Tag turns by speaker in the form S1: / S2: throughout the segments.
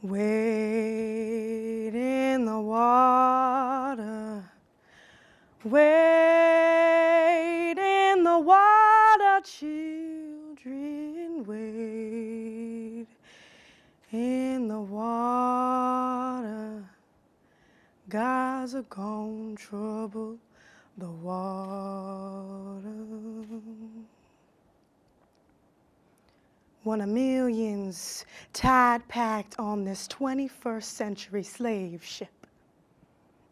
S1: Wade in the water, wade in the water, children, wade in the water. Guys are gone trouble the water. One of millions tide-packed on this 21st century slave ship.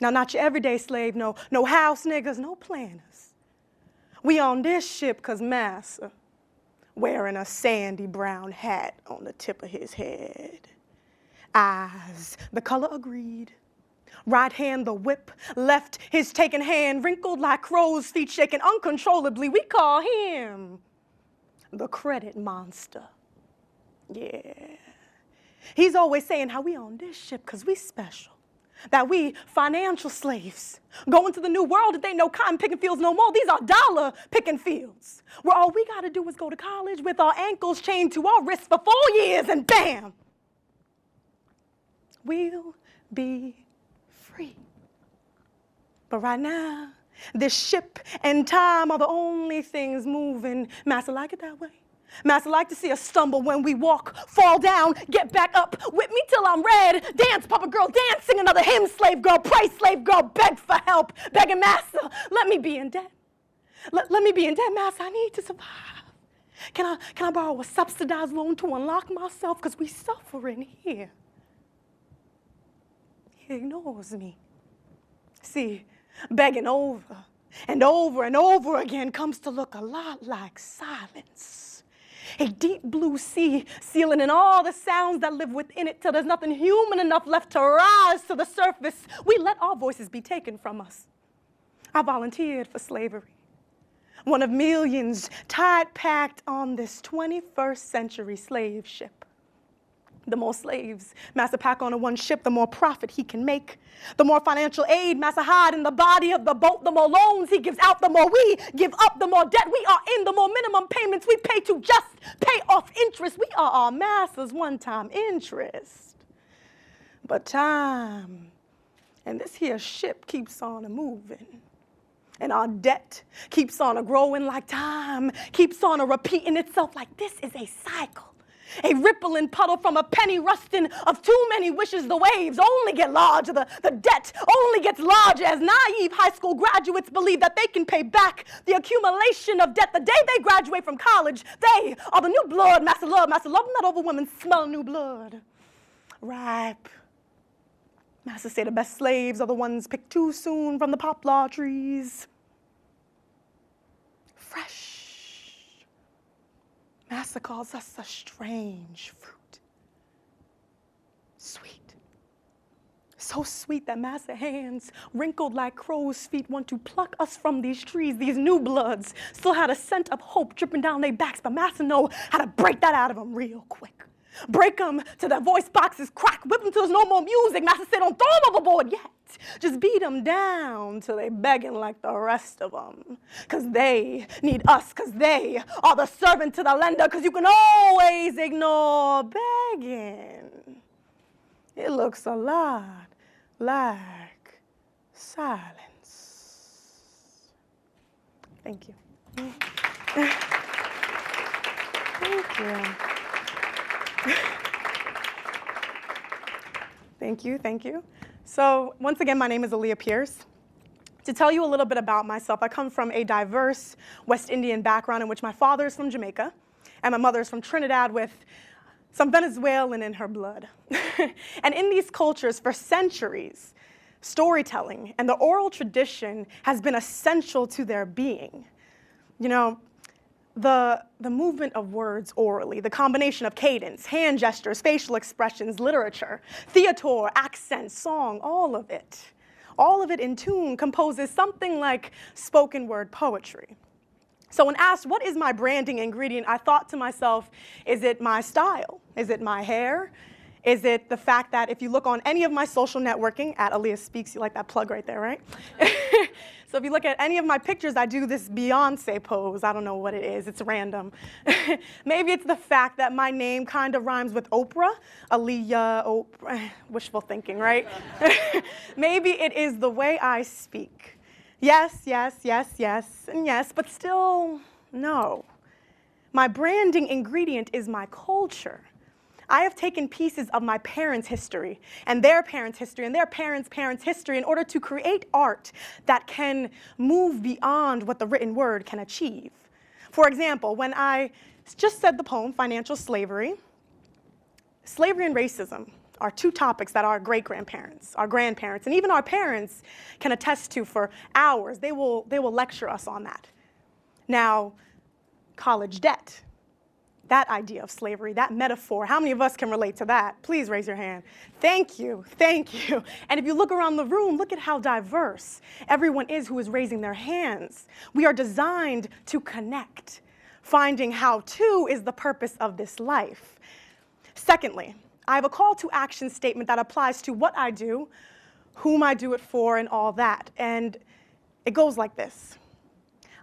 S1: Now, not your everyday slave, no house niggas, no planners. We on this ship 'cause massa wearing a sandy brown hat on the tip of his head. Eyes, the color agreed. Right hand the whip, left his taken hand, wrinkled like crow's feet, shaking uncontrollably. We call him the credit monster. Yeah. He's always saying how we on this ship 'cause we special. That we financial slaves going to the new world that ain't no cotton picking fields no more. These are dollar picking fields where all we gotta do is go to college with our ankles chained to our wrists for 4 years and bam, we'll be free. But right now, this ship and time are the only things moving. Master like it that way. Master like to see us stumble when we walk, fall down, get back up, whip me till I'm red, dance, papa girl, dance, sing another hymn, slave girl, pray, slave girl, beg for help, begging master, let me be in debt. Let me be in debt, master, I need to survive. Can I borrow a subsidized loan to unlock myself? 'Cause we suffering here. He ignores me. See, begging over and over and over again comes to look a lot like silence. A deep blue sea, sealing in all the sounds that live within it till there's nothing human enough left to rise to the surface. We let our voices be taken from us. I volunteered for slavery. One of millions tide-packed on this 21st century slave ship. The more slaves Master pack on one ship, the more profit he can make. The more financial aid Master hide in the body of the boat, the more loans he gives out, the more we give up, the more debt we are in, the more minimum payments we pay to just pay off interest. We are our master's one-time interest. But time and this here ship keeps on a-moving. And our debt keeps on a-growing like time keeps on a-repeating itself like this is a cycle. A rippling puddle from a penny rusting of too many wishes. The waves only get larger, the debt only gets larger as naive high school graduates believe that they can pay back the accumulation of debt the day they graduate from college. They are the new blood, master love, not over women smell new blood. Ripe. Master say the best slaves are the ones picked too soon from the poplar trees. Fresh. Master calls us a strange fruit. Sweet. So sweet that Master hands, wrinkled like crow's feet, want to pluck us from these trees. These new bloods still had a scent of hope dripping down their backs, but Master know how to break that out of them real quick. Break them till their voice boxes crack. Whip them till there's no more music. Master say don't throw them overboard yet. Just beat them down till they begging like the rest of them. 'Cause they need us, 'cause they are the servant to the lender, 'cause you can always ignore begging. It looks a lot like silence. Thank you. Thank you. Thank you. So once again, my name is Alyea Pierce. To tell you a little bit about myself, I come from a diverse West Indian background in which my father is from Jamaica and my mother is from Trinidad with some Venezuelan in her blood. And in these cultures, for centuries, storytelling and the oral tradition has been essential to their being. You know, the movement of words orally, the combination of cadence, hand gestures, facial expressions, literature, theater, accent, song, all of it in tune composes something like spoken word poetry. So when asked, what is my branding ingredient, I thought to myself, is it my style? Is it my hair? Is it the fact that if you look on any of my social networking, at Alyea Speaks, you like that plug right there, right? So if you look at any of my pictures, I do this Beyonce pose. I don't know what it is. It's random. Maybe it's the fact that my name kind of rhymes with Oprah. Alyea, Oprah, wishful thinking, right? Maybe it is the way I speak. Yes, yes, yes, yes, and yes, but still, no. My branding ingredient is my culture. I have taken pieces of my parents' history and their parents' history and their parents' parents' history in order to create art that can move beyond what the written word can achieve. For example, when I just said the poem, Financial Slavery, slavery and racism are two topics that our great-grandparents, our grandparents, and even our parents can attest to for hours. They will lecture us on that. Now, college debt. That idea of slavery, that metaphor, how many of us can relate to that? Please raise your hand. Thank you, thank you. And if you look around the room, look at how diverse everyone is who is raising their hands. We are designed to connect. Finding how to is the purpose of this life. Secondly, I have a call to action statement that applies to what I do, whom I do it for, and all that. And it goes like this.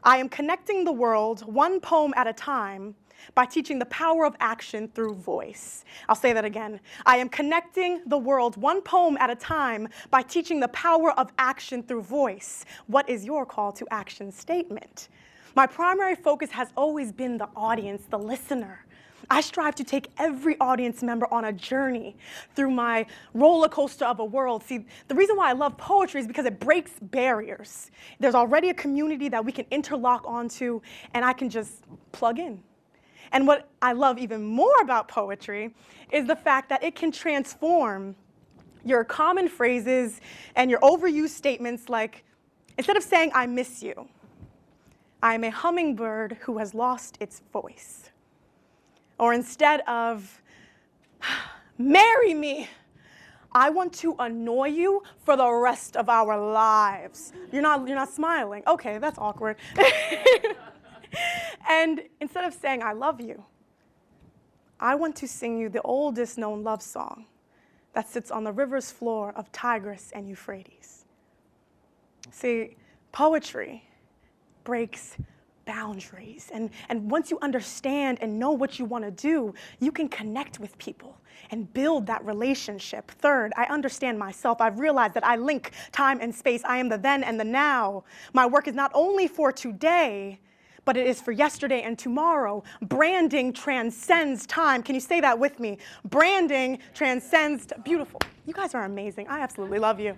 S1: I am connecting the world one poem at a time by teaching the power of action through voice. I'll say that again. I am connecting the world one poem at a time by teaching the power of action through voice. What is your call to action statement? My primary focus has always been the audience, the listener. I strive to take every audience member on a journey through my roller coaster of a world. See, the reason why I love poetry is because it breaks barriers. There's already a community that we can interlock onto, and I can just plug in. And what I love even more about poetry is the fact that it can transform your common phrases and your overused statements like, instead of saying, I miss you, I am a hummingbird who has lost its voice. Or instead of, marry me, I want to annoy you for the rest of our lives. You're not smiling. Okay, that's awkward. And instead of saying, I love you, I want to sing you the oldest known love song that sits on the river's floor of Tigris and Euphrates. See, poetry breaks boundaries. And once you understand and know what you want to do, you can connect with people and build that relationship. Third, I understand myself. I've realized that I link time and space. I am the then and the now. My work is not only for today, but it is for yesterday and tomorrow. Branding transcends time. Can you say that with me? Branding transcends, beautiful. You guys are amazing. I absolutely love you.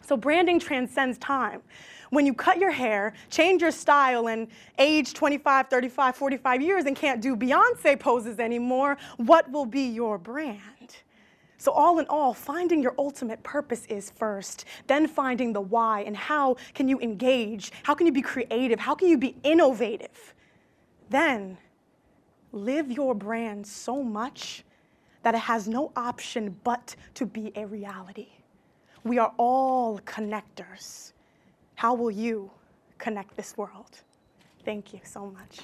S1: So branding transcends time. When you cut your hair, change your style, and age 25, 35, 45 years and can't do Beyonce poses anymore, what will be your brand? So all in all, finding your ultimate purpose is first, then finding the why and how can you engage, how can you be creative, how can you be innovative? Then live your brand so much that it has no option but to be a reality. We are all connectors. How will you connect this world? Thank you so much.